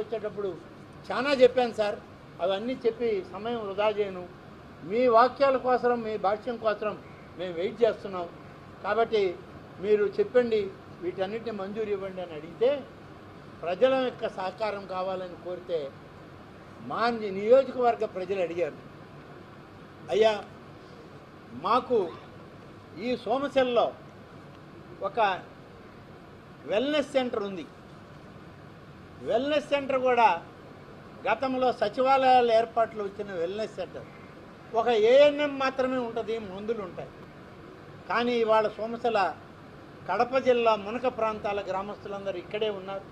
వచ్చేటప్పుడు చాలా చెప్పాను సార్, అవన్నీ చెప్పి సమయం వృధా చేయను. మీ వాక్యాల కోసం, మీ భాష్యం కోసం మేము వెయిట్ చేస్తున్నాం. కాబట్టి మీరు చెప్పండి, వీటన్నిటిని మంజూరు ఇవ్వండి అని అడిగితే, ప్రజల యొక్క సహకారం కావాలని కోరితే మా నియోజకవర్గ ప్రజలు అడిగారు, అయ్యా మాకు ఈ సోమశెల్లో ఒక వెల్నెస్ సెంటర్ ఉంది. వెల్నెస్ సెంటర్ కూడా గతంలో సచివాలయాల ఏర్పాట్లు వచ్చిన వెల్నెస్ సెంటర్ ఒక ఏఎన్ఎం మాత్రమే ఉంటుంది, మందులు ఉంటాయి. కానీ ఇవాళ సోమశెల కడప జిల్లా మునక ప్రాంతాల గ్రామస్తులందరూ ఇక్కడే ఉన్నారు.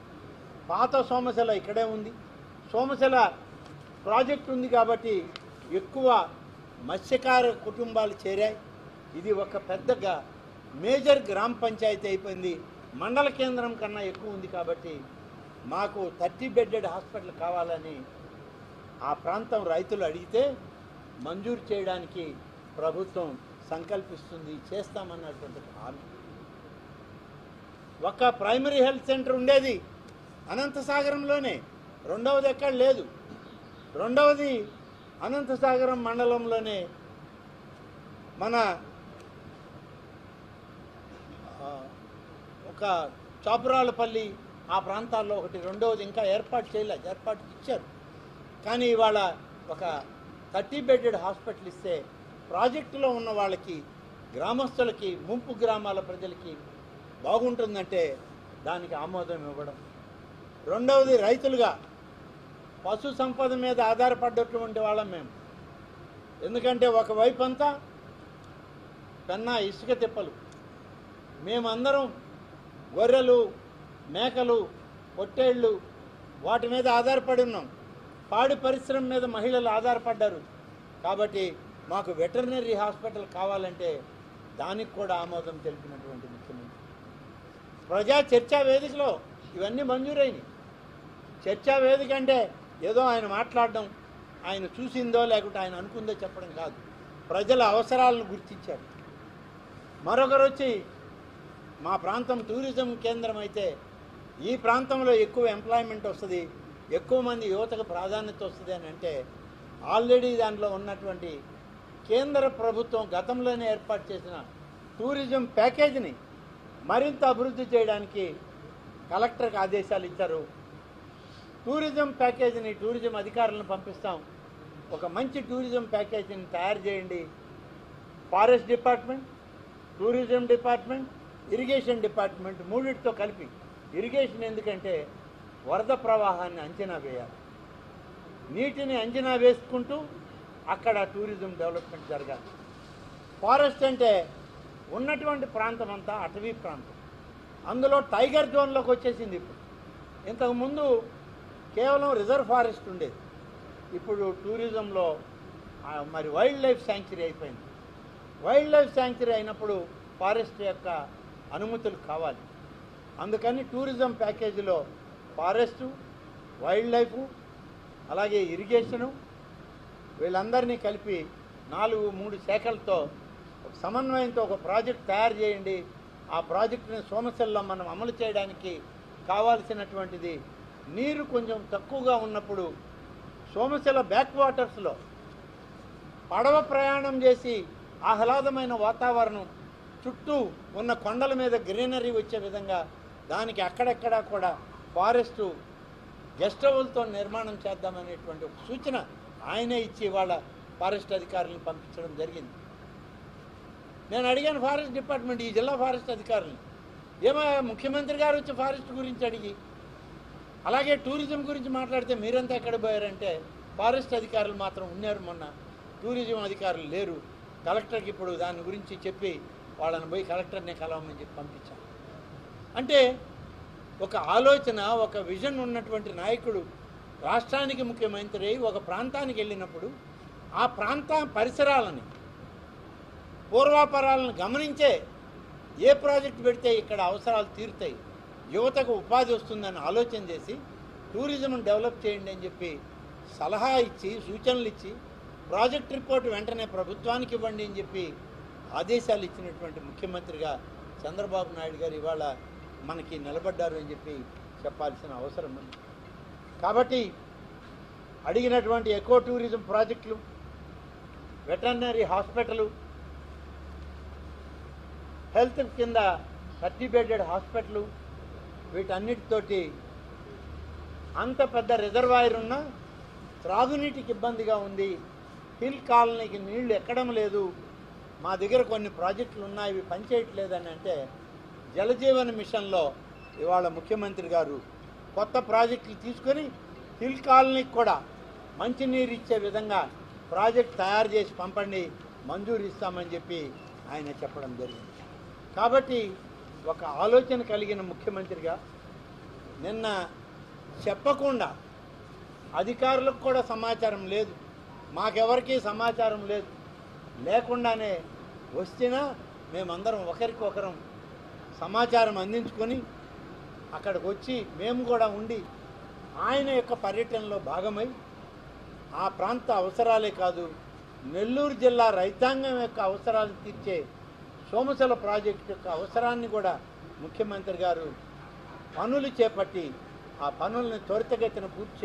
పాత సోమశెల ఇక్కడే ఉంది. సోమశెల ప్రాజెక్ట్ ఉంది కాబట్టి ఎక్కువ మత్స్యకార కుటుంబాలు చేరాయి. ఇది ఒక పెద్దగా మేజర్ గ్రామ పంచాయతీ అయిపోయింది. మండల కేంద్రం కన్నా ఎక్కువ ఉంది. కాబట్టి మాకు 30 బెడ్డెడ్ హాస్పిటల్ కావాలని ఆ ప్రాంతం రైతులు అడిగితే మంజూరు చేయడానికి ప్రభుత్వం సంకల్పిస్తుంది, చేస్తామన్నటువంటి హామీ. ఒక ప్రైమరీ హెల్త్ సెంటర్ ఉండేది అనంతసాగరంలోనే, రెండవది ఎక్కడ లేదు. రెండవది అనంతసాగరం మండలంలోనే మన ఒక చాపురాలపల్లి ఆ ప్రాంతాల్లో ఒకటి, రెండవది ఇంకా ఏర్పాటు చేయలేదు, ఏర్పాటు ఇచ్చారు. కానీ ఇవాళ ఒక 30 బెడ్డెడ్ హాస్పిటల్ ఇస్తే ప్రాజెక్టులో ఉన్న వాళ్ళకి, గ్రామస్తులకి, ముంపు గ్రామాల ప్రజలకి బాగుంటుందంటే దానికి ఆమోదం ఇవ్వడం. రెండవది రైతులుగా పశు సంపద మీద ఆధారపడ్డటువంటి వాళ్ళం మేము. ఎందుకంటే ఒకవైపు అంతా పెన్నా ఇసుక తిప్పలు, మేమందరం గొర్రెలు, మేకలు, పొట్టేళ్ళు వాటి మీద ఆధారపడి ఉన్నాం. పాడి పరిశ్రమ మీద మహిళలు ఆధారపడ్డారు. కాబట్టి మాకు వెటర్నరీ హాస్పిటల్ కావాలంటే దానికి కూడా ఆమోదం తెలిపినటువంటి ముఖ్యమంత్రి. ప్రజా చర్చా వేదికలో ఇవన్నీ మంజూరైనవి. చర్చా వేదిక అంటే ఏదో ఆయన మాట్లాడడం, ఆయన చూసిందో లేకుంటే ఆయన అనుకుందో చెప్పడం కాదు, ప్రజల అవసరాలను గుర్తించారు. మరొకరు వచ్చి మా ప్రాంతం టూరిజం కేంద్రం అయితే ఈ ప్రాంతంలో ఎక్కువ ఎంప్లాయ్మెంట్ వస్తుంది, ఎక్కువ మంది యువతకు ప్రాధాన్యత వస్తుంది అని అంటే, ఆల్రెడీ దాంట్లో ఉన్నటువంటి కేంద్ర ప్రభుత్వం గతంలోనే ఏర్పాటు చేసిన టూరిజం ప్యాకేజీని మరింత అభివృద్ధి చేయడానికి కలెక్టర్కి ఆదేశాలు ఇచ్చారు. టూరిజం ప్యాకేజీని టూరిజం అధికారులను పంపిస్తాం, ఒక మంచి టూరిజం ప్యాకేజీని తయారు చేయండి. Forest department, tourism department, irrigation department మూడింటితో కలిపి. ఇరిగేషన్ ఎందుకంటే వరద ప్రవాహాన్ని అంచనా వేయాలి, నీటిని అంచనా వేసుకుంటూ అక్కడ టూరిజం డెవలప్మెంట్ జరగాలి. ఫారెస్ట్ అంటే ఉన్నటువంటి ప్రాంతం అంతా అటవీ ప్రాంతం, అందులో టైగర్ జోన్లోకి వచ్చేసింది. ఇప్పుడు ఇంతకుముందు కేవలం రిజర్వ్ ఫారెస్ట్ ఉండేది, ఇప్పుడు టూరిజంలో మరి వైల్డ్ లైఫ్ శాంక్చురీ అయిపోయింది. వైల్డ్ లైఫ్ శాంక్చురీ అయినప్పుడు ఫారెస్ట్ యొక్క అనుమతులు కావాలి. అందుకని టూరిజం ప్యాకేజీలో ఫారెస్టు, వైల్డ్ లైఫ్, అలాగే ఇరిగేషను వీళ్ళందరినీ కలిపి 3 శాఖలతో సమన్వయంతో ఒక ప్రాజెక్ట్ తయారు చేయండి. ఆ ప్రాజెక్టుని సోమశెల్లో మనం అమలు చేయడానికి కావాల్సినటువంటిది నీరు కొంచెం తక్కువగా ఉన్నప్పుడు సోమశెల బ్యాక్ వాటర్స్లో పడవ ప్రయాణం చేసి ఆహ్లాదమైన వాతావరణం, చుట్టూ ఉన్న కొండల మీద గ్రీనరీ వచ్చే విధంగా దానికి అక్కడెక్కడా కూడా ఫారెస్టు గెస్ట్ హౌస్లతో నిర్మాణం చేద్దామనేటువంటి ఒక సూచన ఆయనే ఇచ్చి వాళ్ళ ఫారెస్ట్ అధికారులను పంపించడం జరిగింది. నేను అడిగాను ఫారెస్ట్ డిపార్ట్మెంట్, ఈ జిల్లా ఫారెస్ట్ అధికారులు, ఏమో ముఖ్యమంత్రి గారు వచ్చి ఫారెస్ట్ గురించి అడిగి, అలాగే టూరిజం గురించి మాట్లాడితే మీరంతా ఎక్కడ పోయారంటే ఫారెస్ట్ అధికారులు మాత్రం ఉన్నారు, మొన్న టూరిజం అధికారులు లేరు. కలెక్టర్కి ఇప్పుడు దాని గురించి చెప్పి వాళ్ళని పోయి కలెక్టర్నే కలవమని చెప్పి పంపించాను. అంటే ఒక ఆలోచన, ఒక విజన్ ఉన్నటువంటి నాయకుడు రాష్ట్రానికి ముఖ్యమంత్రి ఒక ప్రాంతానికి వెళ్ళినప్పుడు ఆ ప్రాంత పరిసరాలని, పూర్వాపరాలను గమనించే ఏ ప్రాజెక్టు పెడితే ఇక్కడ అవసరాలు తీరుతాయి, యువతకు ఉపాధి వస్తుందని ఆలోచన చేసి టూరిజం డెవలప్ చేయండి అని చెప్పి సలహా ఇచ్చి, సూచనలు ఇచ్చి, ప్రాజెక్ట్ రిపోర్ట్ వెంటనే ప్రభుత్వానికి ఇవ్వండి అని చెప్పి ఆదేశాలు ఇచ్చినటువంటి ముఖ్యమంత్రిగా చంద్రబాబు నాయుడు గారు ఇవాళ మనకి నిలబడ్డారు అని చెప్పి చెప్పాల్సిన అవసరం ఉంది. కాబట్టి అడిగినటువంటి ఎకో టూరిజం ప్రాజెక్టులు, వెటర్నరీ హాస్పిటలు, హెల్త్ కింద 30 బెడెడ్ హాస్పిటలు, వీటన్నిటితోటి అంత పెద్ద రిజర్వాయర్ ఉన్న త్రాగునీటికి ఇబ్బందిగా ఉంది. హిల్ కాలనీకి నీళ్లు ఎక్కడం లేదు, మా దగ్గర కొన్ని ప్రాజెక్టులు ఉన్నాయి, ఇవి పనిచేయట్లేదని అంటే జలజీవన్ మిషన్లో ఇవాళ ముఖ్యమంత్రి గారు కొత్త ప్రాజెక్టులు తీసుకొని హిల్ కాలనీకి కూడా మంచినీరు ఇచ్చే విధంగా ప్రాజెక్ట్ తయారు చేసి పంపండి, మంజూరు ఇస్తామని చెప్పి ఆయన చెప్పడం జరిగింది. కాబట్టి ఒక ఆలోచన కలిగిన ముఖ్యమంత్రిగా నిన్న చెప్పకుండా, అధికారులకు కూడా సమాచారం లేదు, మాకెవరికీ సమాచారం లేదు, లేకుండానే వస్తున్నా మేమందరం ఒకరికొకరం సమాచారం అందించుకొని అక్కడికి వచ్చి మేము కూడా ఉండి ఆయన యొక్క పర్యటనలో భాగమై ఆ ప్రాంత అవసరాలే కాదు, నెల్లూరు జిల్లా రైతాంగం యొక్క అవసరాలు తీర్చే సోమశల ప్రాజెక్టు యొక్క అవసరాన్ని కూడా ముఖ్యమంత్రి గారు పనులు చేపట్టి ఆ పనులను త్వరితగతిన పూర్తి